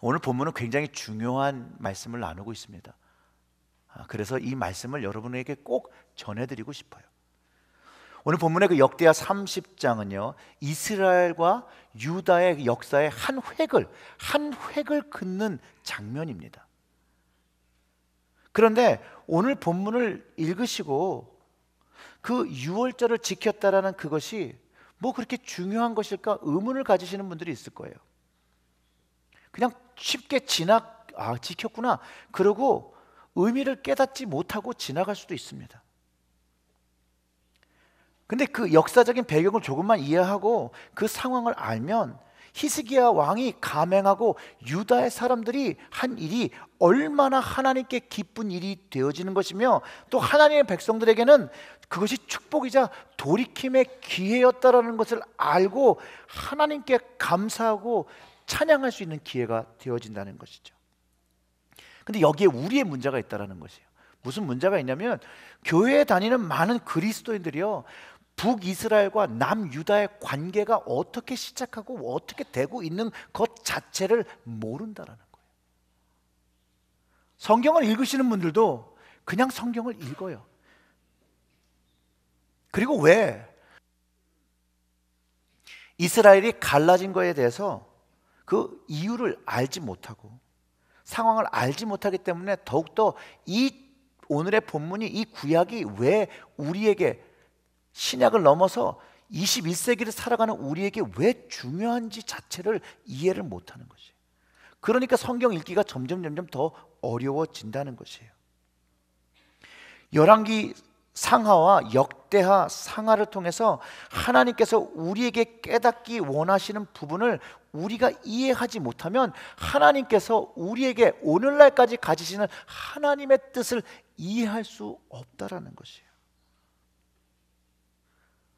오늘 본문은 굉장히 중요한 말씀을 나누고 있습니다. 그래서 이 말씀을 여러분에게 꼭 전해드리고 싶어요. 오늘 본문의 그 역대하 30장은요 이스라엘과 유다의 역사의 한 획을 긋는 장면입니다. 그런데 오늘 본문을 읽으시고 그 유월절을 지켰다라는 그것이 뭐 그렇게 중요한 것일까 의문을 가지시는 분들이 있을 거예요. 그냥 쉽게 지켰구나 그러고 의미를 깨닫지 못하고 지나갈 수도 있습니다. 근데 그 역사적인 배경을 조금만 이해하고 그 상황을 알면 히스기야 왕이 감행하고 유다의 사람들이 한 일이 얼마나 하나님께 기쁜 일이 되어지는 것이며 또 하나님의 백성들에게는 그것이 축복이자 돌이킴의 기회였다라는 것을 알고 하나님께 감사하고 찬양할 수 있는 기회가 되어진다는 것이죠. 근데 여기에 우리의 문제가 있다는 것이에요. 무슨 문제가 있냐면 교회에 다니는 많은 그리스도인들이요 북이스라엘과 남유다의 관계가 어떻게 시작하고 어떻게 되고 있는 것 자체를 모른다는 거예요. 성경을 읽으시는 분들도 그냥 성경을 읽어요. 그리고 왜 이스라엘이 갈라진 거에 대해서 그 이유를 알지 못하고 상황을 알지 못하기 때문에 더욱더 이 오늘의 본문이 이 구약이 왜 우리에게 신약을 넘어서 21세기를 살아가는 우리에게 왜 중요한지 자체를 이해를 못하는 것이에요. 그러니까 성경 읽기가 점점 더 어려워진다는 것이에요. 열왕기 상하와 역대하 상하를 통해서 하나님께서 우리에게 깨닫기 원하시는 부분을 우리가 이해하지 못하면 하나님께서 우리에게 오늘날까지 가지시는 하나님의 뜻을 이해할 수 없다라는 것이에요.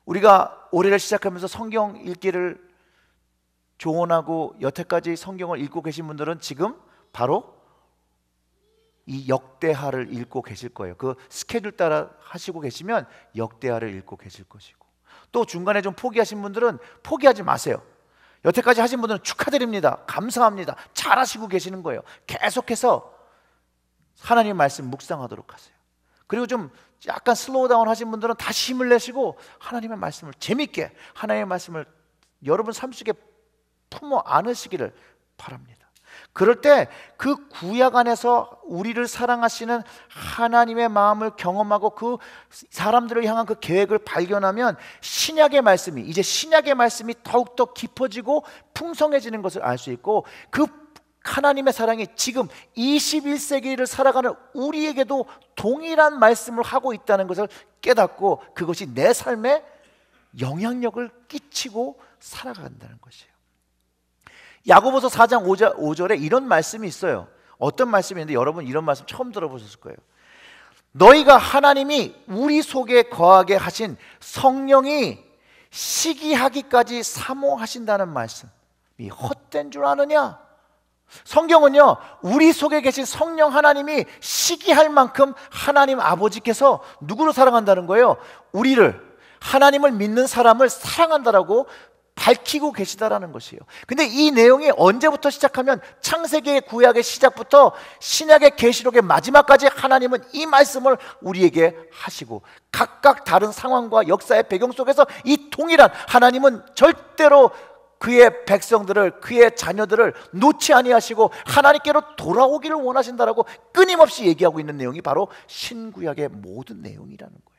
우리가 올해를 시작하면서 성경 읽기를 조언하고 여태까지 성경을 읽고 계신 분들은 지금 바로 이 역대하를 읽고 계실 거예요. 그 스케줄 따라 하시고 계시면 역대하를 읽고 계실 것이고, 또 중간에 좀 포기하신 분들은 포기하지 마세요. 여태까지 하신 분들은 축하드립니다. 감사합니다. 잘하시고 계시는 거예요. 계속해서 하나님 말씀 묵상하도록 하세요. 그리고 좀 약간 슬로우 다운 하신 분들은 다시 힘을 내시고 하나님의 말씀을 재밌게, 하나님의 말씀을 여러분 삶 속에 품어 안으시기를 바랍니다. 그럴 때 그 구약 안에서 우리를 사랑하시는 하나님의 마음을 경험하고 그 사람들을 향한 그 계획을 발견하면 신약의 말씀이, 이제 신약의 말씀이 더욱더 깊어지고 풍성해지는 것을 알 수 있고, 그 하나님의 사랑이 지금 21세기를 살아가는 우리에게도 동일한 말씀을 하고 있다는 것을 깨닫고 그것이 내 삶에 영향력을 끼치고 살아간다는 것이에요. 야고보서 4장 5절에 이런 말씀이 있어요. 어떤 말씀인데 여러분 이런 말씀 처음 들어보셨을 거예요. 너희가 하나님이 우리 속에 거하게 하신 성령이 시기하기까지 사모하신다는 말씀이 헛된 줄 아느냐? 성경은요 우리 속에 계신 성령 하나님이 시기할 만큼 하나님 아버지께서 누구를 사랑한다는 거예요? 우리를, 하나님을 믿는 사람을 사랑한다라고 밝히고 계시다라는 것이에요. 근데 이 내용이 언제부터 시작하면 창세기의 구약의 시작부터 신약의 계시록의 마지막까지 하나님은 이 말씀을 우리에게 하시고, 각각 다른 상황과 역사의 배경 속에서 이 동일한 하나님은 절대로 그의 백성들을, 그의 자녀들을 놓지 아니하시고 하나님께로 돌아오기를 원하신다라고 끊임없이 얘기하고 있는 내용이 바로 신구약의 모든 내용이라는 거예요.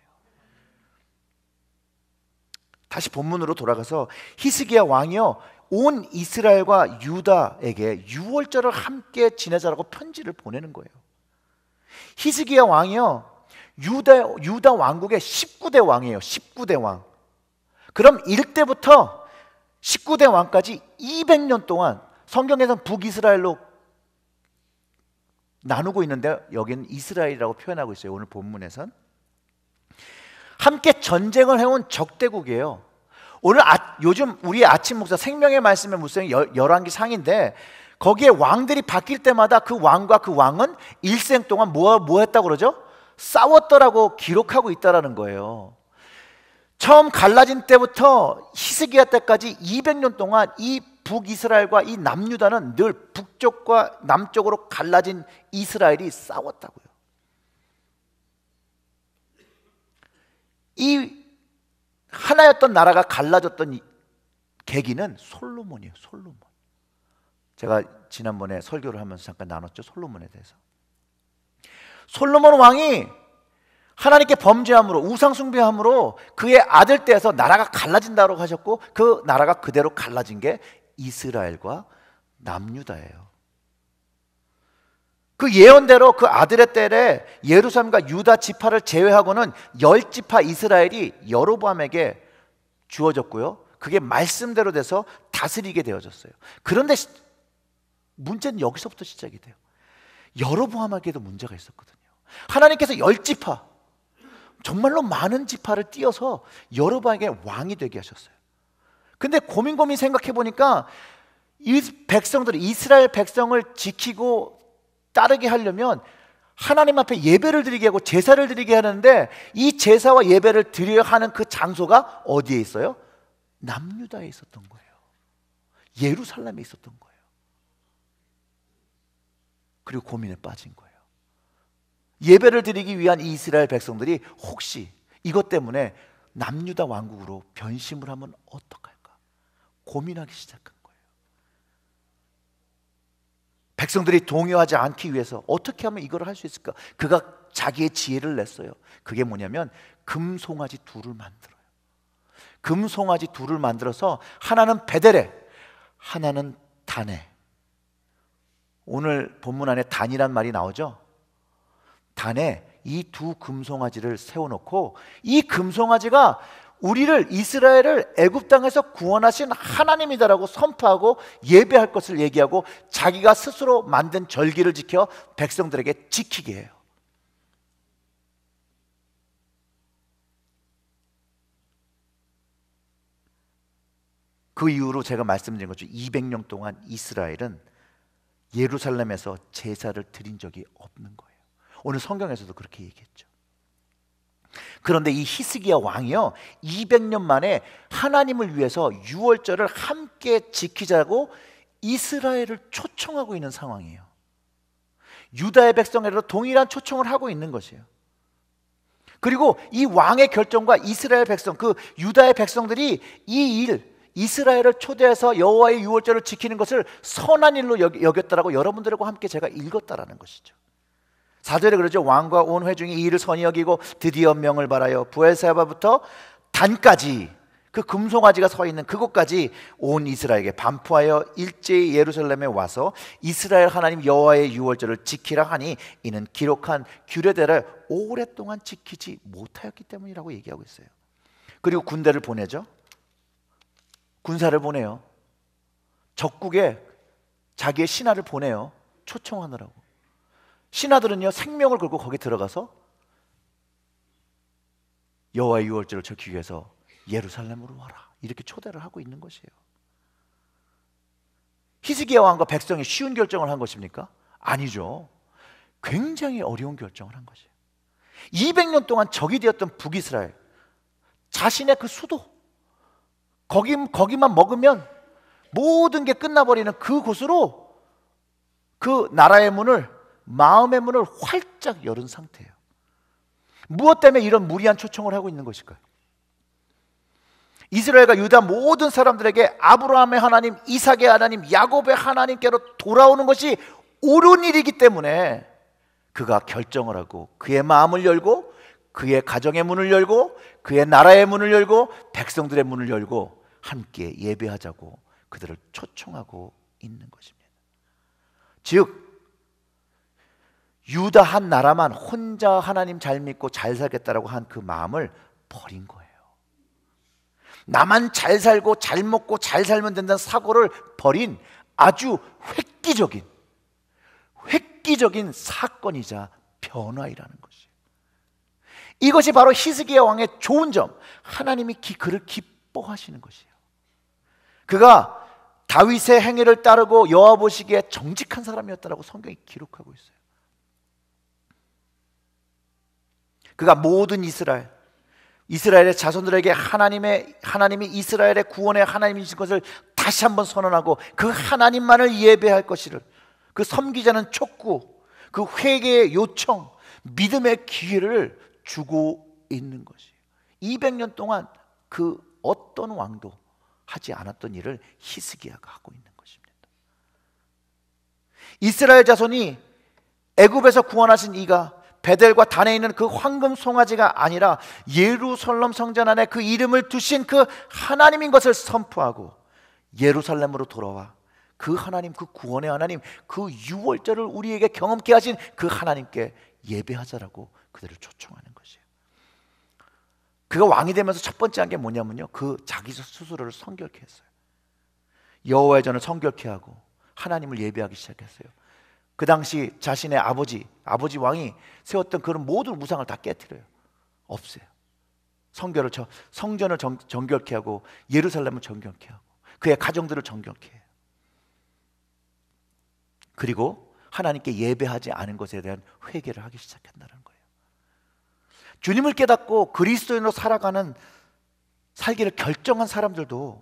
다시 본문으로 돌아가서 히스기야 왕이요 온 이스라엘과 유다에게 유월절을 함께 지내자라고 편지를 보내는 거예요. 히스기야 왕이요 유다 왕국의 19대 왕이에요. 19대 왕. 그럼 1대부터 19대 왕까지 200년 동안 성경에서는 북이스라엘로 나누고 있는데 여기는 이스라엘이라고 표현하고 있어요. 오늘 본문에선 함께 전쟁을 해온 적대국이에요. 오늘 요즘 우리 아침 목사 생명의 말씀의 묵상이 열왕기 상인데 거기에 왕들이 바뀔 때마다 그 왕과 그 왕은 일생 동안 뭐 했다고 그러죠? 싸웠더라고 기록하고 있다라는 거예요. 처음 갈라진 때부터 히스기야 때까지 200년 동안 이 북이스라엘과 이 남유다는 늘 북쪽과 남쪽으로 갈라진 이스라엘이 싸웠다고요. 이 하나였던 나라가 갈라졌던 계기는 솔로몬이에요. 솔로몬. 제가 지난번에 설교를 하면서 잠깐 나눴죠. 솔로몬에 대해서. 솔로몬 왕이 하나님께 범죄함으로, 우상 숭배함으로 그의 아들 때에서 나라가 갈라진다고 하셨고, 그 나라가 그대로 갈라진 게 이스라엘과 남유다예요. 그 예언대로 그 아들의 때에 예루살렘과 유다 지파를 제외하고는 10지파 이스라엘이 여로보암에게 주어졌고요, 그게 말씀대로 돼서 다스리게 되어졌어요. 그런데 문제는 여기서부터 시작이 돼요. 여로보암에게도 문제가 있었거든요. 하나님께서 10지파, 정말로 많은 지파를 띄어서 여로보암에게 왕이 되게 하셨어요. 근데 고민 생각해 보니까 이 백성들이, 이스라엘 백성을 지키고 따르게 하려면 하나님 앞에 예배를 드리게 하고 제사를 드리게 하는데, 이 제사와 예배를 드려야 하는 그 장소가 어디에 있어요? 남유다에 있었던 거예요. 예루살렘에 있었던 거예요. 그리고 고민에 빠진 거예요. 예배를 드리기 위한 이스라엘 백성들이 혹시 이것 때문에 남유다 왕국으로 변심을 하면 어떡할까 고민하기 시작한 거예요. 백성들이 동요하지 않기 위해서 어떻게 하면 이걸 할 수 있을까? 그가 자기의 지혜를 냈어요. 그게 뭐냐면 금송아지 둘을 만들어요. 금송아지 둘을 만들어서 하나는 베델에, 하나는 단에. 오늘 본문 안에 단이란 말이 나오죠. 단에 이 두 금송아지를 세워놓고, 이 금송아지가 우리를, 이스라엘을 애굽 땅에서 구원하신 하나님이다라고 선포하고 예배할 것을 얘기하고, 자기가 스스로 만든 절기를 지켜 백성들에게 지키게 해요. 그 이후로 제가 말씀드린 것처럼 200년 동안 이스라엘은 예루살렘에서 제사를 드린 적이 없는 거예요. 오늘 성경에서도 그렇게 얘기했죠. 그런데 이 히스기야 왕이요, 200년 만에 하나님을 위해서 유월절을 함께 지키자고 이스라엘을 초청하고 있는 상황이에요. 유다의 백성에게도 동일한 초청을 하고 있는 것이에요. 그리고 이 왕의 결정과 이스라엘 백성, 그 유다의 백성들이 이 일, 이스라엘을 초대해서 여호와의 유월절을 지키는 것을 선한 일로 여겼다라고 여러분들과 함께 제가 읽었다라는 것이죠. 4절에 그러죠. 왕과 온 회중이 이 일을 선히 여기고 드디어 명을 바라여 부엘세바부터 단까지, 그 금송아지가 서 있는 그곳까지 온 이스라엘에게 반포하여 일제히 예루살렘에 와서 이스라엘 하나님 여호와의 유월절을 지키라 하니, 이는 기록한 규례대로 오랫동안 지키지 못하였기 때문이라고 얘기하고 있어요. 그리고 군대를 보내죠. 군사를 보내요. 적국에 자기의 신하를 보내요. 초청하느라고. 신하들은요, 생명을 걸고 거기 들어가서 여호와의 유월절을 지키기 위해서 예루살렘으로 와라, 이렇게 초대를 하고 있는 것이에요. 히스기야 왕과 백성이 쉬운 결정을 한 것입니까? 아니죠. 굉장히 어려운 결정을 한 것이에요. 200년 동안 적이 되었던 북이스라엘, 자신의 그 수도, 거기만 먹으면 모든 게 끝나버리는 그곳으로 그 나라의 문을, 마음의 문을 활짝 열은 상태예요. 무엇 때문에 이런 무리한 초청을 하고 있는 것일까요? 이스라엘과 유다 모든 사람들에게 아브라함의 하나님, 이삭의 하나님, 야곱의 하나님께로 돌아오는 것이 옳은 일이기 때문에 그가 결정을 하고 그의 마음을 열고 그의 가정의 문을 열고 그의 나라의 문을 열고 백성들의 문을 열고 함께 예배하자고 그들을 초청하고 있는 것입니다. 즉 유다 한 나라만 혼자 하나님 잘 믿고 잘 살겠다라고 한 그 마음을 버린 거예요. 나만 잘 살고 잘 먹고 잘 살면 된다는 사고를 버린 아주 획기적인 사건이자 변화이라는 것이에요. 이것이 바로 히스기야 왕의 좋은 점, 하나님이 그를 기뻐하시는 것이에요. 그가 다윗의 행위를 따르고 여호와 보시기에 정직한 사람이었다라고 성경이 기록하고 있어요. 그가 모든 이스라엘, 이스라엘의 자손들에게 하나님이 이스라엘의 구원의 하나님이신 것을 다시 한번 선언하고 그 하나님만을 예배할 것이를, 그 섬기자는 촉구, 그 회개의 요청, 믿음의 기회를 주고 있는 것이에요. 200년 동안 그 어떤 왕도 하지 않았던 일을 히스기야가 하고 있는 것입니다. 이스라엘 자손이 애굽에서 구원하신 이가 베델과 단에 있는 그 황금 송아지가 아니라 예루살렘 성전 안에 그 이름을 두신 그 하나님인 것을 선포하고 예루살렘으로 돌아와 그 하나님, 그 구원의 하나님, 그 유월절을 우리에게 경험케 하신 그 하나님께 예배하자라고 그들을 초청하는 것이에요. 그가 왕이 되면서 첫 번째 한 게 뭐냐면요, 그 자기 스스로를 성결케 했어요. 여호와의 전을 성결케 하고 하나님을 예배하기 시작했어요. 그 당시 자신의 아버지 왕이 세웠던 그런 모든 우상을 다 깨트려요. 없애요. 성전을 정결케 하고 예루살렘을 정결케 하고 그의 가정들을 정결케 해요. 그리고 하나님께 예배하지 않은 것에 대한 회개를 하기 시작한다는 거예요. 주님을 깨닫고 그리스도인으로 살기를 결정한 사람들도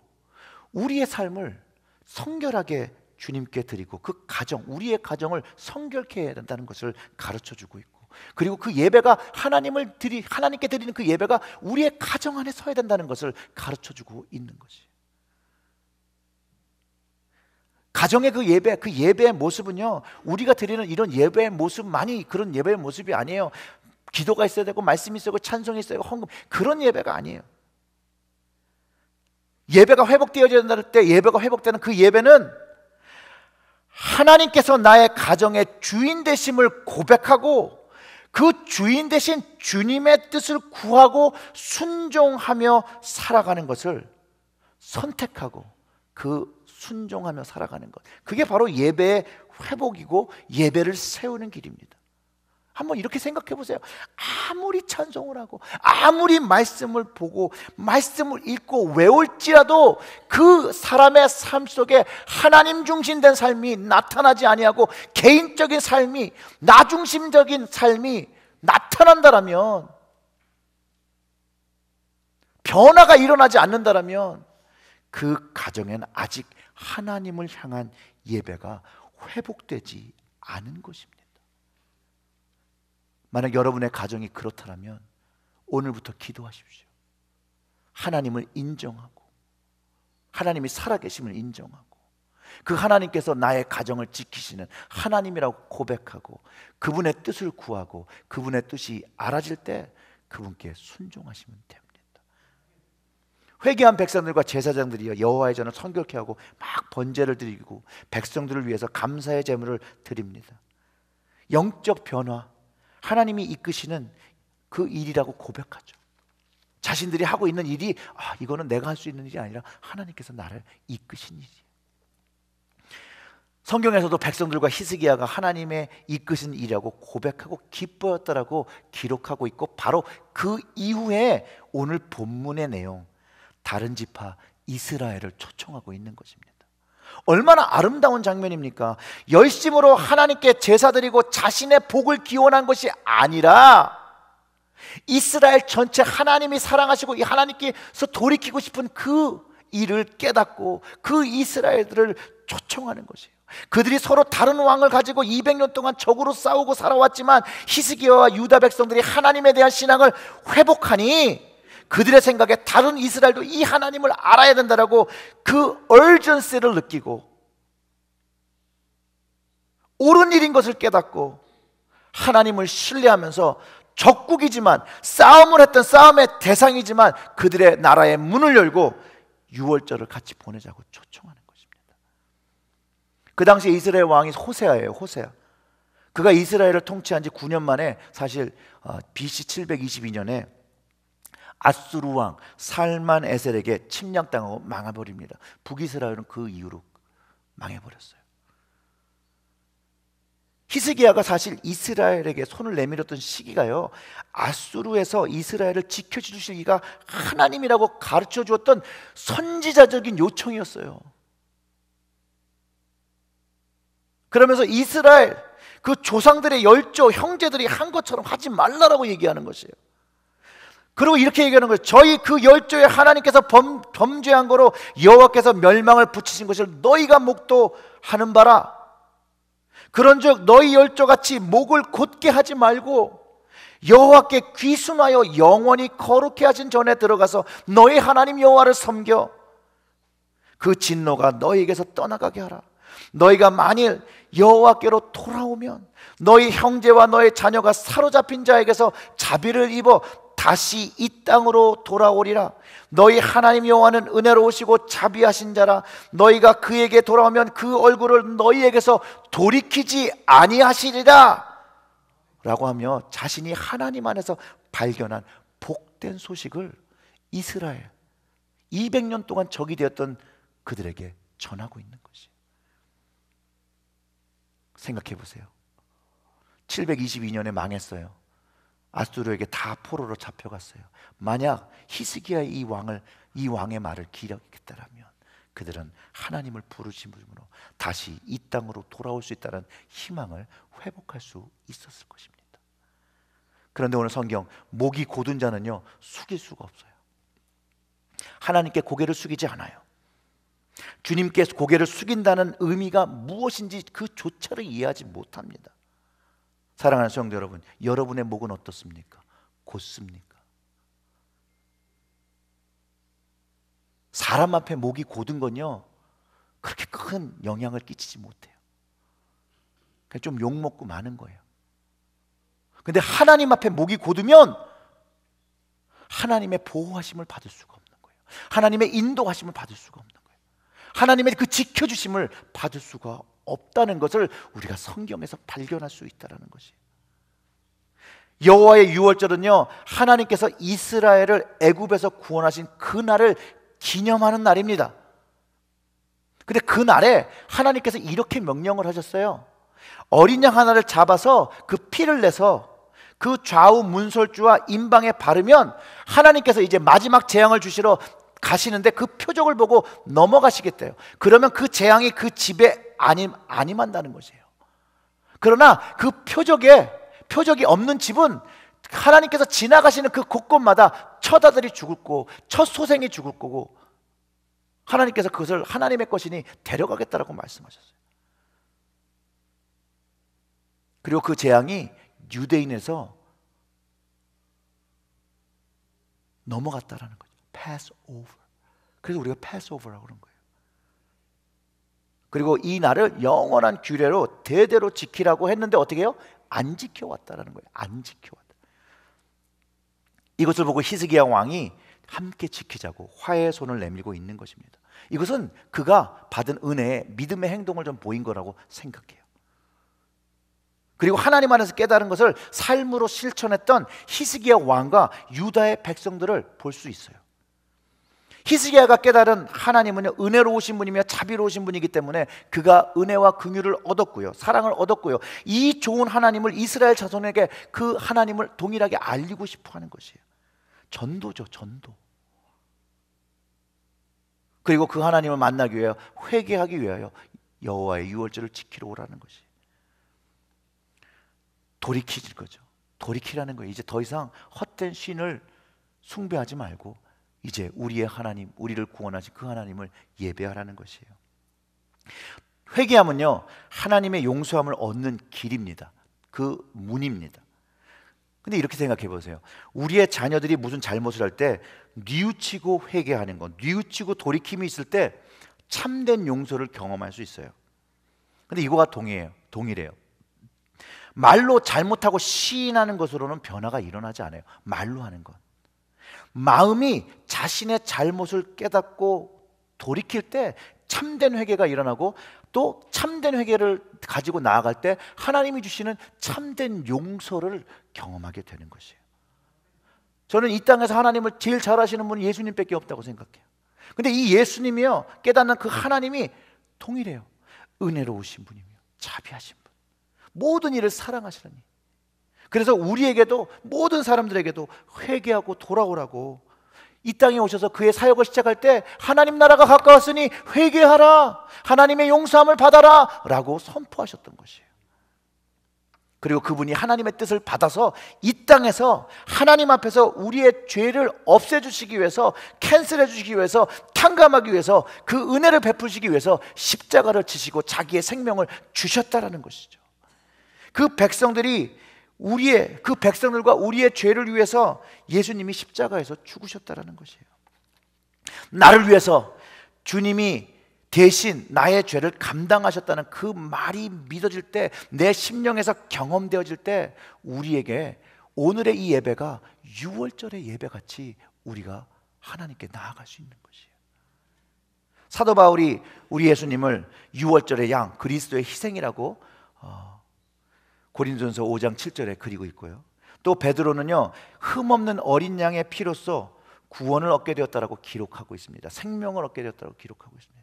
우리의 삶을 성결하게 주님께 드리고 그 가정, 우리의 가정을 성결케 해야 된다는 것을 가르쳐주고 있고, 그리고 그 예배가 하나님께 드리는 그 예배가 우리의 가정 안에 서야 된다는 것을 가르쳐주고 있는 것이. 가정의 그 예배의 모습은요, 우리가 드리는 이런 예배의 모습만이 그런 예배의 모습이 아니에요. 기도가 있어야 되고 말씀이 있어야 되고 찬송이 있어야 되고 헌금, 그런 예배가 아니에요. 예배가 회복되어야 된다 할 때 예배가 회복되는 그 예배는 하나님께서 나의 가정의 주인 되심을 고백하고 그 주인 되신 주님의 뜻을 구하고 순종하며 살아가는 것을 선택하고 그 순종하며 살아가는 것, 그게 바로 예배의 회복이고 예배를 세우는 길입니다. 한번 이렇게 생각해 보세요. 아무리 찬송을 하고 아무리 말씀을 보고 말씀을 읽고 외울지라도 그 사람의 삶 속에 하나님 중심된 삶이 나타나지 아니하고 개인적인 삶이, 나 중심적인 삶이 나타난다라면, 변화가 일어나지 않는다라면 그 가정에는 아직 하나님을 향한 예배가 회복되지 않은 것입니다. 만약 여러분의 가정이 그렇다면 오늘부터 기도하십시오. 하나님을 인정하고 하나님이 살아계심을 인정하고 그 하나님께서 나의 가정을 지키시는 하나님이라고 고백하고 그분의 뜻을 구하고 그분의 뜻이 알아질 때 그분께 순종하시면 됩니다. 회개한 백성들과 제사장들이 여호와의 전을 성결케 하고 막 번제를 드리고 백성들을 위해서 감사의 제물을 드립니다. 영적 변화, 하나님이 이끄시는 그 일이라고 고백하죠. 자신들이 하고 있는 일이 이거는 내가 할 수 있는 일이 아니라 하나님께서 나를 이끄신 일이에요. 성경에서도 백성들과 히스기야가 하나님의 이끄신 일이라고 고백하고 기뻐했다라고 기록하고 있고, 바로 그 이후에 오늘 본문의 내용, 다른 지파 이스라엘을 초청하고 있는 것입니다. 얼마나 아름다운 장면입니까? 열심으로 하나님께 제사드리고 자신의 복을 기원한 것이 아니라 이스라엘 전체 하나님이 사랑하시고 이 하나님께서 돌이키고 싶은 그 일을 깨닫고 그 이스라엘들을 초청하는 것이에요. 그들이 서로 다른 왕을 가지고 200년 동안 적으로 싸우고 살아왔지만 히스기야와 유다 백성들이 하나님에 대한 신앙을 회복하니 그들의 생각에 다른 이스라엘도 이 하나님을 알아야 된다라고 그 얼전세를 느끼고 옳은 일인 것을 깨닫고 하나님을 신뢰하면서 적국이지만 싸움을 했던 싸움의 대상이지만 그들의 나라의 문을 열고 유월절을 같이 보내자고 초청하는 것입니다. 그 당시 이스라엘 왕이 호세아예요. 호세아. 그가 이스라엘을 통치한 지 9년 만에 사실 BC 722년에 아수르 왕 살만 에셀에게 침략당하고 망해버립니다. 북이스라엘은 그 이후로 망해버렸어요. 히스기야가 사실 이스라엘에게 손을 내밀었던 시기가요, 아수르에서 이스라엘을 지켜주시기가 하나님이라고 가르쳐 주었던 선지자적인 요청이었어요. 그러면서 이스라엘 그 조상들의 열조 형제들이 한 것처럼 하지 말라라고 얘기하는 것이에요. 그리고 이렇게 얘기하는 거예요. 저희 그 열조에 하나님께서 범죄한 거로 여호와께서 멸망을 붙이신 것을 너희가 목도하는 바라. 그런즉 너희 열조같이 목을 곧게 하지 말고 여호와께 귀순하여 영원히 거룩해 하신 전에 들어가서 너희 하나님 여호와를 섬겨 그 진노가 너희에게서 떠나가게 하라. 너희가 만일 여호와께로 돌아오면 너희 형제와 너희 자녀가 사로잡힌 자에게서 자비를 입어 다시 이 땅으로 돌아오리라. 너희 하나님 여호와는 은혜로우시고 자비하신 자라. 너희가 그에게 돌아오면 그 얼굴을 너희에게서 돌이키지 아니하시리라 라고 하며 자신이 하나님 안에서 발견한 복된 소식을 이스라엘 200년 동안 적이 되었던 그들에게 전하고 있는 것이에요. 생각해 보세요. 722년에 망했어요. 아수르에게 다 포로로 잡혀갔어요. 만약 히스기야 이 왕의 말을 기억했다라면 그들은 하나님을 부르심으로 다시 이 땅으로 돌아올 수 있다는 희망을 회복할 수 있었을 것입니다. 그런데 오늘 성경 목이 곧은 자는요 숙일 수가 없어요. 하나님께 고개를 숙이지 않아요. 주님께 고개를 숙인다는 의미가 무엇인지 그조차를 이해하지 못합니다. 사랑하는 성도 여러분, 여러분의 목은 어떻습니까? 곧습니까? 사람 앞에 목이 곧은 건요 그렇게 큰 영향을 끼치지 못해요. 그냥 좀 욕먹고 마는 거예요. 근데 하나님 앞에 목이 곧으면 하나님의 보호하심을 받을 수가 없는 거예요. 하나님의 인도하심을 받을 수가 없는 거예요. 하나님의 그 지켜주심을 받을 수가 없다는 것을 우리가 성경에서 발견할 수 있다는 것이에요. 여호와의 유월절은요 하나님께서 이스라엘을 애굽에서 구원하신 그날을 기념하는 날입니다. 근데 그날에 하나님께서 이렇게 명령을 하셨어요. 어린 양 하나를 잡아서 그 피를 내서 그 좌우 문설주와 임방에 바르면 하나님께서 이제 마지막 재앙을 주시러 가시는데 그 표적을 보고 넘어가시겠대요. 그러면 그 재앙이 그 집에 안임한다는 것이에요. 그러나 그 표적이 없는 집은 하나님께서 지나가시는 그 곳곳마다 첫 아들이 죽을 거고 첫 소생이 죽을 거고 하나님께서 그것을 하나님의 것이니 데려가겠다라고 말씀하셨어요. 그리고 그 재앙이 유대인에서 넘어갔다라는 거죠. pass over. 그래서 우리가 pass over라고 그런 거예요. 그리고 이 날을 영원한 규례로 대대로 지키라고 했는데 어떻게 해요? 안 지켜왔다라는 거예요. 안 지켜왔다. 이것을 보고 히스기야 왕이 함께 지키자고 화해의 손을 내밀고 있는 것입니다. 이것은 그가 받은 은혜의 믿음의 행동을 좀 보인 거라고 생각해요. 그리고 하나님 안에서 깨달은 것을 삶으로 실천했던 히스기야 왕과 유다의 백성들을 볼 수 있어요. 히스기야가 깨달은 하나님은 은혜로우신 분이며 자비로우신 분이기 때문에 그가 은혜와 긍휼을 얻었고요, 사랑을 얻었고요, 이 좋은 하나님을 이스라엘 자손에게 그 하나님을 동일하게 알리고 싶어 하는 것이에요. 전도죠, 전도. 그리고 그 하나님을 만나기 위하여, 회개하기 위하여 여호와의 유월절을 지키러 오라는 것이 돌이키질 거죠. 돌이키라는 거예요. 이제 더 이상 헛된 신을 숭배하지 말고 이제 우리의 하나님, 우리를 구원하신 그 하나님을 예배하라는 것이에요. 회개함은요 하나님의 용서함을 얻는 길입니다. 그 문입니다. 근데 이렇게 생각해 보세요. 우리의 자녀들이 무슨 잘못을 할 때 뉘우치고 회개하는 것, 뉘우치고 돌이킴이 있을 때 참된 용서를 경험할 수 있어요. 근데 이거와 동일해요. 말로 잘못하고 시인하는 것으로는 변화가 일어나지 않아요. 말로 하는 것. 마음이 자신의 잘못을 깨닫고 돌이킬 때 참된 회개가 일어나고, 또 참된 회개를 가지고 나아갈 때 하나님이 주시는 참된 용서를 경험하게 되는 것이에요. 저는 이 땅에서 하나님을 제일 잘 아시는 분이 예수님밖에 없다고 생각해요. 근데 이 예수님이요 깨닫는 그 하나님이 동일해요. 은혜로우신 분이며 자비하신 분, 모든 일을 사랑하시는 이. 그래서 우리에게도, 모든 사람들에게도 회개하고 돌아오라고, 이 땅에 오셔서 그의 사역을 시작할 때 하나님 나라가 가까웠으니 회개하라, 하나님의 용서함을 받아라 라고 선포하셨던 것이에요. 그리고 그분이 하나님의 뜻을 받아서 이 땅에서 하나님 앞에서 우리의 죄를 없애주시기 위해서, 캔슬해 주시기 위해서, 탕감하기 위해서, 그 은혜를 베푸시기 위해서 십자가를 지시고 자기의 생명을 주셨다라는 것이죠. 그 백성들과 우리의 죄를 위해서 예수님이 십자가에서 죽으셨다라는 것이에요. 나를 위해서 주님이 대신 나의 죄를 감당하셨다는 그 말이 믿어질 때, 내 심령에서 경험되어질 때, 우리에게 오늘의 이 예배가 유월절의 예배같이 우리가 하나님께 나아갈 수 있는 것이에요. 사도 바울이 우리 예수님을 유월절의 양, 그리스도의 희생이라고 고린도전서 5장 7절에 그리고 있고요. 또 베드로는요, 흠없는 어린 양의 피로써 구원을 얻게 되었다라고 기록하고 있습니다. 생명을 얻게 되었다라고 기록하고 있습니다.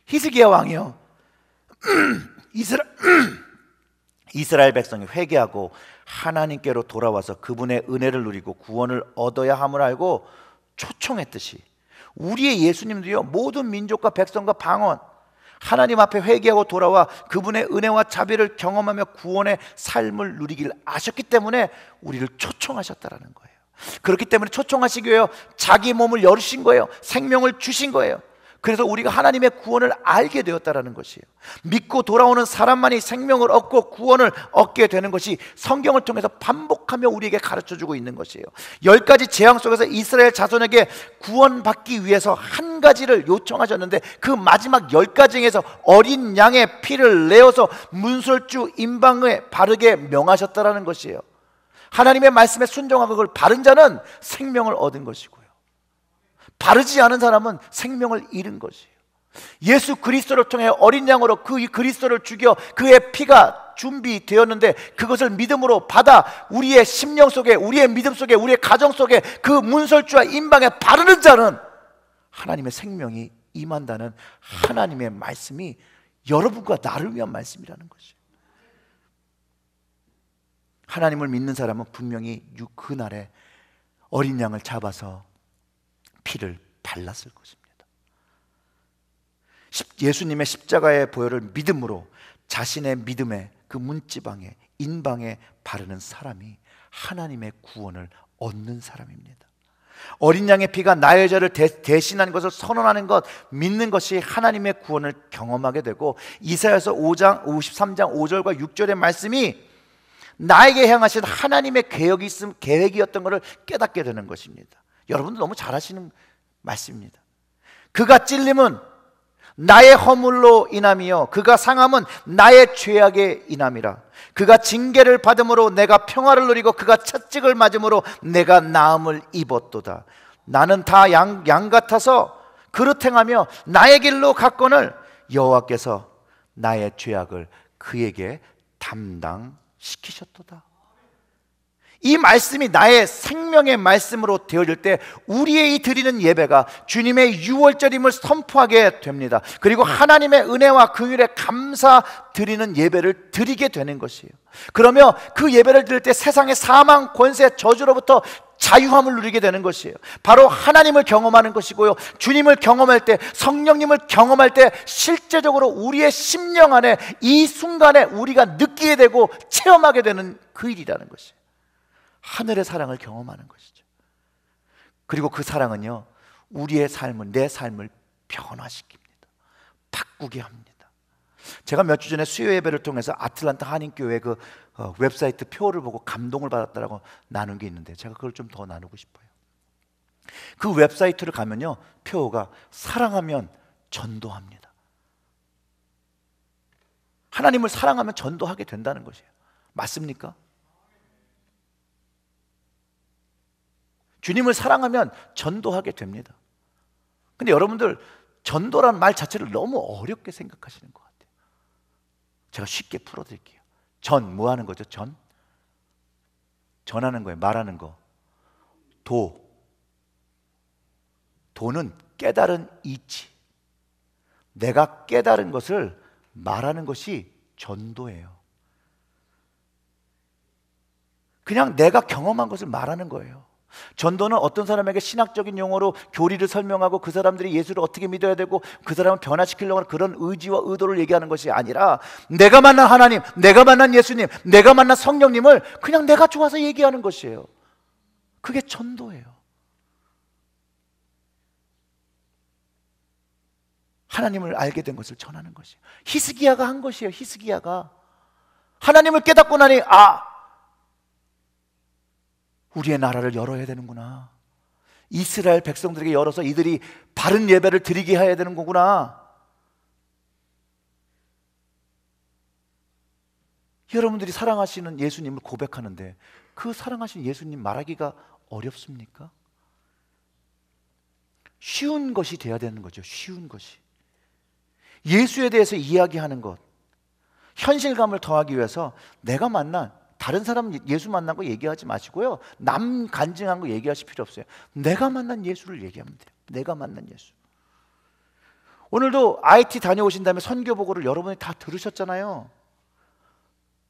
히스기야 왕이요, 이스라엘 백성이 회개하고 하나님께로 돌아와서 그분의 은혜를 누리고 구원을 얻어야 함을 알고 초청했듯이, 우리의 예수님도요, 모든 민족과 백성과 방언, 하나님 앞에 회개하고 돌아와 그분의 은혜와 자비를 경험하며 구원의 삶을 누리길 아셨기 때문에 우리를 초청하셨다라는 거예요. 그렇기 때문에 초청하시기 위해 자기 몸을 열으신 거예요. 생명을 주신 거예요. 그래서 우리가 하나님의 구원을 알게 되었다라는 것이에요. 믿고 돌아오는 사람만이 생명을 얻고 구원을 얻게 되는 것이 성경을 통해서 반복하며 우리에게 가르쳐주고 있는 것이에요. 10가지 재앙 속에서 이스라엘 자손에게 구원받기 위해서 한 가지를 요청하셨는데, 그 마지막 10가지 중에서 어린 양의 피를 내어서 문설주 임방에 바르게 명하셨다라는 것이에요. 하나님의 말씀에 순종하고 그걸 바른 자는 생명을 얻은 것이고요, 바르지 않은 사람은 생명을 잃은 것이에요. 예수 그리스도를 통해 어린 양으로 그 그리스도를 죽여 그의 피가 준비되었는데, 그것을 믿음으로 받아 우리의 심령 속에, 우리의 믿음 속에, 우리의 가정 속에 그 문설주와 임방에 바르는 자는 하나님의 생명이 임한다는 하나님의 말씀이 여러분과 나를 위한 말씀이라는 것이에요. 하나님을 믿는 사람은 분명히 그날에 어린 양을 잡아서 피를 발랐을 것입니다. 예수님의 십자가의 보혈을 믿음으로 자신의 믿음의 그 문지방에, 인방에 바르는 사람이 하나님의 구원을 얻는 사람입니다. 어린 양의 피가 나의 죄를 대신한 것을 선언하는 것, 믿는 것이 하나님의 구원을 경험하게 되고, 이사야서 53장 5절과 6절의 말씀이 나에게 향하신 하나님의 계획이었던 것을 깨닫게 되는 것입니다. 여러분도 너무 잘 아시는 말씀입니다. 그가 찔림은 나의 허물로 인함이요 그가 상함은 나의 죄악의 인함이라. 그가 징계를 받음으로 내가 평화를 누리고 그가 채찍을 맞음으로 내가 나음을 입었도다. 나는 다 양 같아서 그릇 행하며 나의 길로 갔거늘 여호와께서 나의 죄악을 그에게 담당시키셨도다. 이 말씀이 나의 생명의 말씀으로 되어질 때 우리의 이 드리는 예배가 주님의 유월절임을 선포하게 됩니다. 그리고 하나님의 은혜와 긍휼에 감사 드리는 예배를 드리게 되는 것이에요. 그러면 그 예배를 드릴 때 세상의 사망, 권세, 저주로부터 자유함을 누리게 되는 것이에요. 바로 하나님을 경험하는 것이고요, 주님을 경험할 때, 성령님을 경험할 때 실제적으로 우리의 심령 안에 이 순간에 우리가 느끼게 되고 체험하게 되는 그 일이라는 것이에요. 하늘의 사랑을 경험하는 것이죠. 그리고 그 사랑은요, 우리의 삶을, 내 삶을 변화시킵니다. 바꾸게 합니다. 제가 몇 주 전에 수요 예배를 통해서 아틀란타 한인교회 그 웹사이트 표를 보고 감동을 받았다라고 나눈 게 있는데, 제가 그걸 좀 더 나누고 싶어요. 그 웹사이트를 가면요, 표가 사랑하면 전도합니다. 하나님을 사랑하면 전도하게 된다는 것이에요. 맞습니까? 주님을 사랑하면 전도하게 됩니다. 근데 여러분들 전도라는 말 자체를 너무 어렵게 생각하시는 것 같아요. 제가 쉽게 풀어드릴게요. 뭐 하는 거죠? 전하는 거예요. 말하는 거. 도는 깨달은 이치. 내가 깨달은 것을 말하는 것이 전도예요. 그냥 내가 경험한 것을 말하는 거예요. 전도는 어떤 사람에게 신학적인 용어로 교리를 설명하고 그 사람들이 예수를 어떻게 믿어야 되고 그 사람을 변화시키려고 하는 그런 의지와 의도를 얘기하는 것이 아니라 내가 만난 하나님, 내가 만난 예수님, 내가 만난 성령님을 그냥 내가 좋아서 얘기하는 것이에요. 그게 전도예요. 하나님을 알게 된 것을 전하는 것이에요. 히스기야가 한 것이에요. 히스기야가 하나님을 깨닫고 나니 우리의 나라를 열어야 되는구나. 이스라엘 백성들에게 열어서 이들이 바른 예배를 드리게 해야 되는 거구나. 여러분들이 사랑하시는 예수님을 고백하는데 그 사랑하시는 예수님 말하기가 어렵습니까? 쉬운 것이 돼야 되는 거죠. 쉬운 것이. 예수에 대해서 이야기하는 것, 현실감을 더하기 위해서 내가 만난 다른 사람 예수 만난 거 얘기하지 마시고요, 남 간증한 거 얘기하실 필요 없어요. 내가 만난 예수를 얘기하면 돼요. 내가 만난 예수. 오늘도 IT 다녀오신 다음에 선교 보고를 여러분이 다 들으셨잖아요.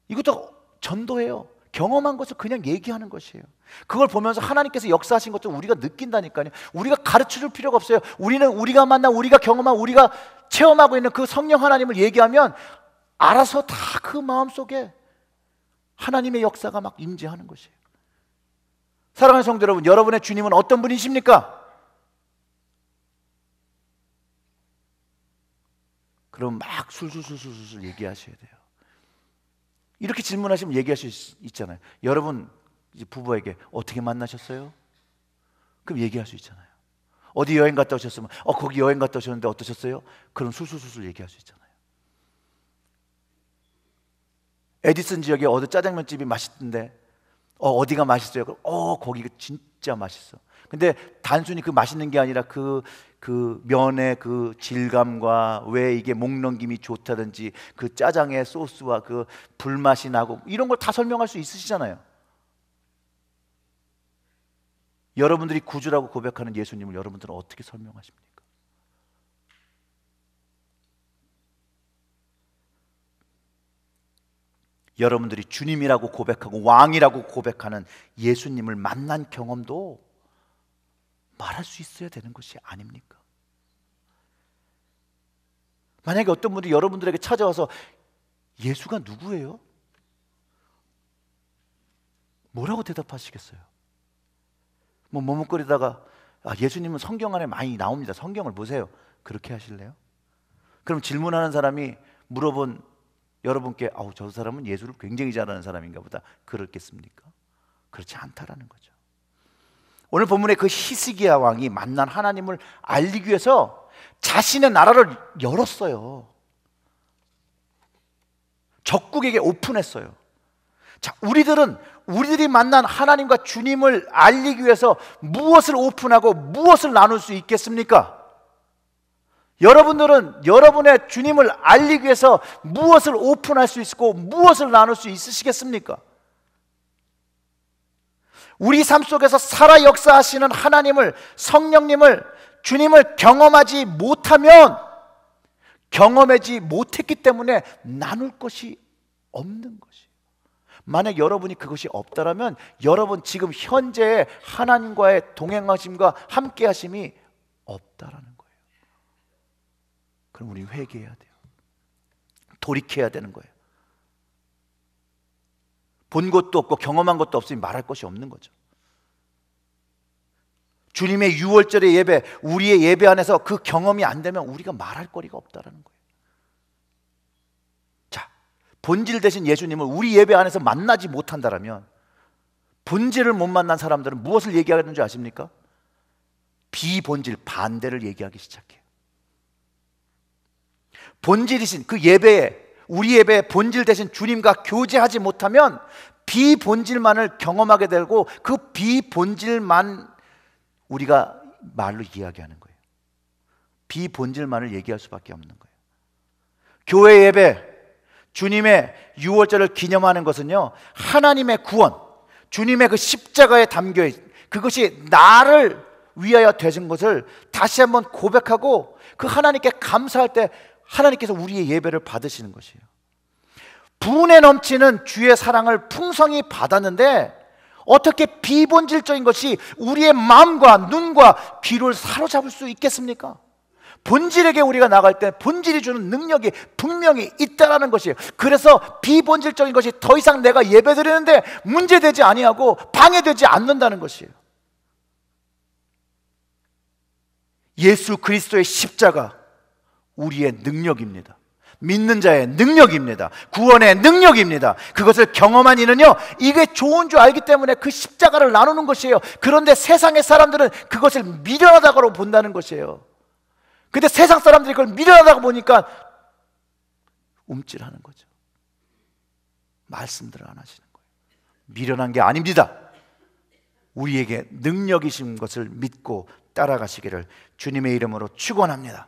이것도 전도예요. 경험한 것을 그냥 얘기하는 것이에요. 그걸 보면서 하나님께서 역사하신 것도 우리가 느낀다니까요. 우리가 가르쳐줄 필요가 없어요. 우리는 우리가 만난, 우리가 경험한, 우리가 체험하고 있는 그 성령 하나님을 얘기하면 알아서 다 그 마음속에 하나님의 역사가 막 임재하는 것이에요. 사랑하는 성도 여러분, 여러분의 주님은 어떤 분이십니까? 그럼 막 술술술술 얘기하셔야 돼요. 이렇게 질문하시면 얘기하실 수 있잖아요. 여러분 이제 부부에게 어떻게 만나셨어요? 그럼 얘기할 수 있잖아요. 어디 여행 갔다 오셨으면 거기 여행 갔다 오셨는데 어떠셨어요? 그럼 술술술술 얘기할 수 있잖아요. 에디슨 지역에 어디 짜장면집이 맛있던데 어디가 맛있어요? 거기가 진짜 맛있어. 근데 단순히 그 맛있는 게 아니라 그 면의 그 질감과 왜 이게 목 넘김이 좋다든지 그 짜장의 소스와 그 불맛이 나고 이런 걸 다 설명할 수 있으시잖아요. 여러분들이 구주라고 고백하는 예수님을 여러분들은 어떻게 설명하십니까? 여러분들이 주님이라고 고백하고 왕이라고 고백하는 예수님을 만난 경험도 말할 수 있어야 되는 것이 아닙니까? 만약에 어떤 분들이 여러분들에게 찾아와서 예수가 누구예요? 뭐라고 대답하시겠어요? 머뭇거리다가 예수님은 성경 안에 많이 나옵니다. 성경을 보세요. 그렇게 하실래요? 그럼 질문하는 사람이 물어본 여러분께 저 사람은 예수를 굉장히 잘하는 사람인가 보다 그렇겠습니까? 그렇지 않다라는 거죠. 오늘 본문에 그 히스기야 왕이 만난 하나님을 알리기 위해서 자신의 나라를 열었어요. 적국에게 오픈했어요. 자, 우리들이 만난 하나님과 주님을 알리기 위해서 무엇을 오픈하고 무엇을 나눌 수 있겠습니까? 여러분들은 여러분의 주님을 알리기 위해서 무엇을 오픈할 수 있고 무엇을 나눌 수 있으시겠습니까? 우리 삶 속에서 살아 역사하시는 하나님을, 성령님을, 주님을 경험하지 못하면, 경험하지 못했기 때문에 나눌 것이 없는 것이에요. 만약 여러분이 그것이 없다라면 여러분 지금 현재의 하나님과의 동행하심과 함께하심이 없다라는 거예요. 그럼 우리 회개해야 돼요. 돌이켜야 되는 거예요. 본 것도 없고 경험한 것도 없으니 말할 것이 없는 거죠. 주님의 유월절의 예배, 우리의 예배 안에서 그 경험이 안 되면 우리가 말할 거리가 없다라는 거예요. 자, 본질 대신 예수님을 우리 예배 안에서 만나지 못한다라면, 본질을 못 만난 사람들은 무엇을 얘기하는 줄 아십니까? 비본질, 반대를 얘기하기 시작해요. 본질이신 그 예배에, 우리 예배의 본질 대신 주님과 교제하지 못하면 비본질만을 경험하게 되고 그 비본질만 우리가 말로 이야기하는 거예요. 비본질만을 얘기할 수밖에 없는 거예요. 교회 예배, 주님의 유월절을 기념하는 것은요, 하나님의 구원, 주님의 그 십자가에 담겨 그것이 나를 위하여 되신 것을 다시 한번 고백하고 그 하나님께 감사할 때 하나님께서 우리의 예배를 받으시는 것이에요. 분에 넘치는 주의 사랑을 풍성히 받았는데 어떻게 비본질적인 것이 우리의 마음과 눈과 귀를 사로잡을 수 있겠습니까? 본질에게 우리가 나갈 때 본질이 주는 능력이 분명히 있다라는 것이에요. 그래서 비본질적인 것이 더 이상 내가 예배드리는데 문제되지 아니하고 방해되지 않는다는 것이에요. 예수 그리스도의 십자가 우리의 능력입니다. 믿는 자의 능력입니다. 구원의 능력입니다. 그것을 경험한 이는요, 이게 좋은 줄 알기 때문에 그 십자가를 나누는 것이에요. 그런데 세상의 사람들은 그것을 미련하다고 본다는 것이에요. 근데 세상 사람들이 그걸 미련하다고 보니까 움찔하는 거죠. 말씀들을 안 하시는 거예요. 미련한 게 아닙니다. 우리에게 능력이신 것을 믿고 따라가시기를 주님의 이름으로 축원합니다.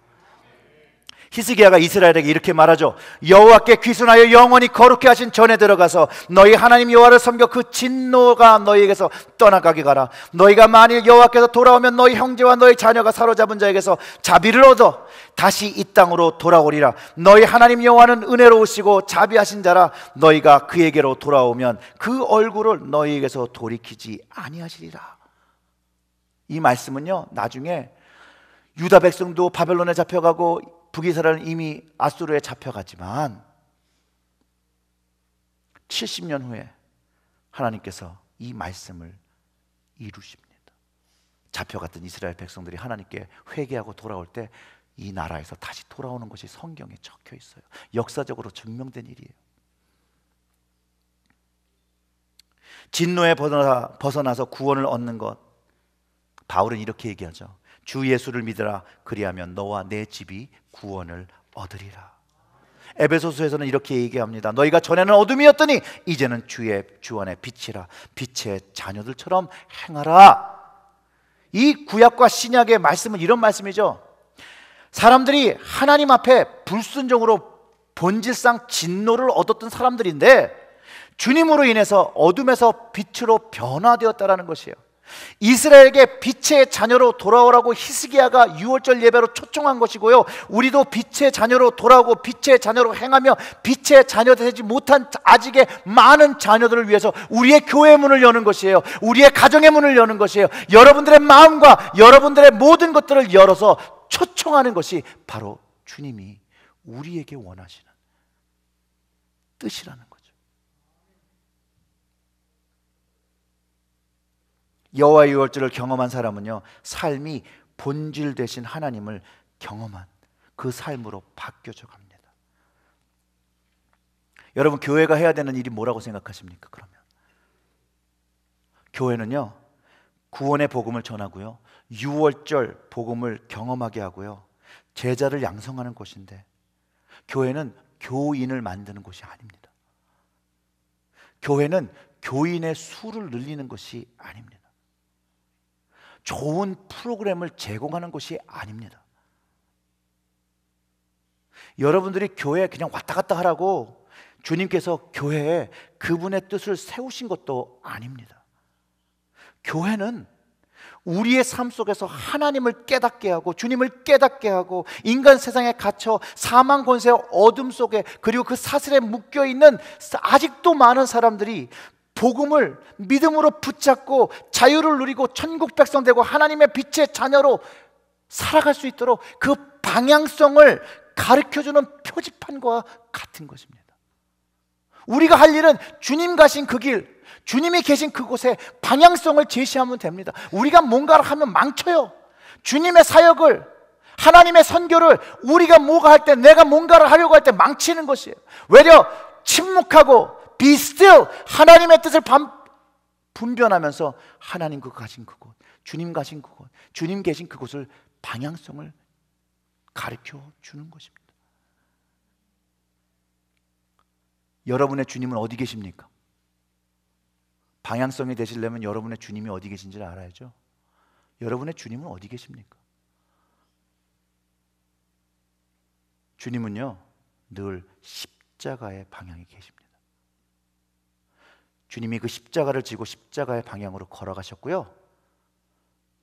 히스기야가 이스라엘에게 이렇게 말하죠. 여호와께 귀순하여 영원히 거룩해 하신 전에 들어가서 너희 하나님 여호와를 섬겨 그 진노가 너희에게서 떠나가게 가라. 너희가 만일 여호와께서 돌아오면 너희 형제와 너희 자녀가 사로잡은 자에게서 자비를 얻어 다시 이 땅으로 돌아오리라. 너희 하나님 여호와는 은혜로우시고 자비하신 자라. 너희가 그에게로 돌아오면 그 얼굴을 너희에게서 돌이키지 아니하시리라. 이 말씀은요, 나중에 유다 백성도 바벨론에 잡혀가고 북이스라엘은 이미 아수르에 잡혀갔지만 70년 후에 하나님께서 이 말씀을 이루십니다. 잡혀갔던 이스라엘 백성들이 하나님께 회개하고 돌아올 때 이 나라에서 다시 돌아오는 것이 성경에 적혀 있어요. 역사적으로 증명된 일이에요. 진노에 벗어나서 구원을 얻는 것, 바울은 이렇게 얘기하죠. 주 예수를 믿으라. 그리하면 너와 내 집이 구원을 얻으리라. 에베소서에서는 이렇게 얘기합니다. 너희가 전에는 어둠이었더니 이제는 주 안에 빛이라. 빛의 자녀들처럼 행하라. 이 구약과 신약의 말씀은 이런 말씀이죠. 사람들이 하나님 앞에 불순종으로 본질상 진노를 얻었던 사람들인데 주님으로 인해서 어둠에서 빛으로 변화되었다라는 것이에요. 이스라엘에게 빛의 자녀로 돌아오라고 히스기야가 유월절 예배로 초청한 것이고요, 우리도 빛의 자녀로 돌아오고 빛의 자녀로 행하며 빛의 자녀 되지 못한 아직의 많은 자녀들을 위해서 우리의 교회의 문을 여는 것이에요. 우리의 가정의 문을 여는 것이에요. 여러분들의 마음과 여러분들의 모든 것들을 열어서 초청하는 것이 바로 주님이 우리에게 원하시는 뜻이라는 거죠. 여호와의 유월절을 경험한 사람은요, 삶이 본질 되신 하나님을 경험한 그 삶으로 바뀌어져 갑니다. 여러분, 교회가 해야 되는 일이 뭐라고 생각하십니까? 그러면 교회는요, 구원의 복음을 전하고요, 유월절 복음을 경험하게 하고요, 제자를 양성하는 곳인데, 교회는 교인을 만드는 곳이 아닙니다. 교회는 교인의 수를 늘리는 것이 아닙니다. 좋은 프로그램을 제공하는 것이 아닙니다. 여러분들이 교회에 그냥 왔다 갔다 하라고 주님께서 교회에 그분의 뜻을 세우신 것도 아닙니다. 교회는 우리의 삶 속에서 하나님을 깨닫게 하고 주님을 깨닫게 하고 인간 세상에 갇혀 사망 권세의 어둠 속에, 그리고 그 사슬에 묶여있는 아직도 많은 사람들이 복음을 믿음으로 붙잡고 자유를 누리고 천국 백성 되고 하나님의 빛의 자녀로 살아갈 수 있도록 그 방향성을 가르쳐주는 표지판과 같은 것입니다. 우리가 할 일은 주님 가신 그 길, 주님이 계신 그곳에 방향성을 제시하면 됩니다. 우리가 뭔가를 하면 망쳐요. 주님의 사역을, 하나님의 선교를 우리가 뭐가 할 때, 내가 뭔가를 하려고 할 때 망치는 것이에요. 외려 침묵하고 be still, 하나님의 뜻을 분별하면서 하나님 그 가신 그곳, 주님 가신 그곳, 주님 계신 그곳을 방향성을 가르쳐 주는 것입니다. 여러분의 주님은 어디 계십니까? 방향성이 되시려면 여러분의 주님이 어디 계신지를 알아야죠. 여러분의 주님은 어디 계십니까? 주님은요, 늘 십자가의 방향에 계십니다. 주님이 그 십자가를 지고 십자가의 방향으로 걸어가셨고요,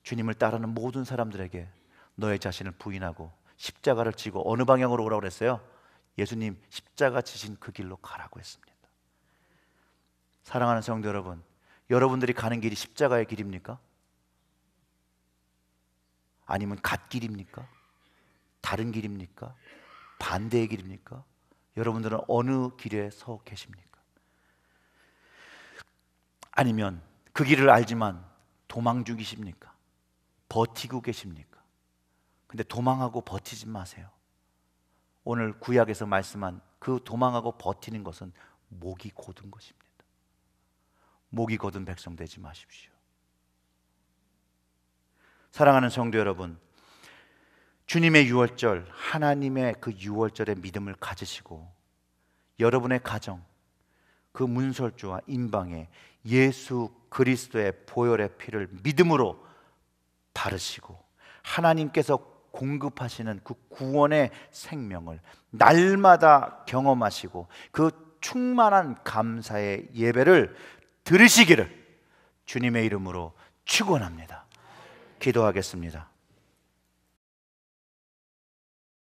주님을 따르는 모든 사람들에게 너의 자신을 부인하고 십자가를 지고 어느 방향으로 오라고 그랬어요? 예수님 십자가 지신 그 길로 가라고 했습니다. 사랑하는 성도 여러분, 여러분들이 가는 길이 십자가의 길입니까? 아니면 갓길입니까? 다른 길입니까? 반대의 길입니까? 여러분들은 어느 길에 서 계십니까? 아니면 그 길을 알지만 도망 중이십니까? 버티고 계십니까? 근데 도망하고 버티지 마세요. 오늘 구약에서 말씀한 그 도망하고 버티는 것은 목이 곧은 것입니다. 목이 곧은 백성 되지 마십시오. 사랑하는 성도 여러분, 주님의 유월절, 하나님의 그 유월절의 믿음을 가지시고 여러분의 가정, 그 문설주와 임방에 예수 그리스도의 보혈의 피를 믿음으로 바르시고 하나님께서 공급하시는 그 구원의 생명을 날마다 경험하시고 그 충만한 감사의 예배를 드리시기를 주님의 이름으로 축원합니다. 기도하겠습니다.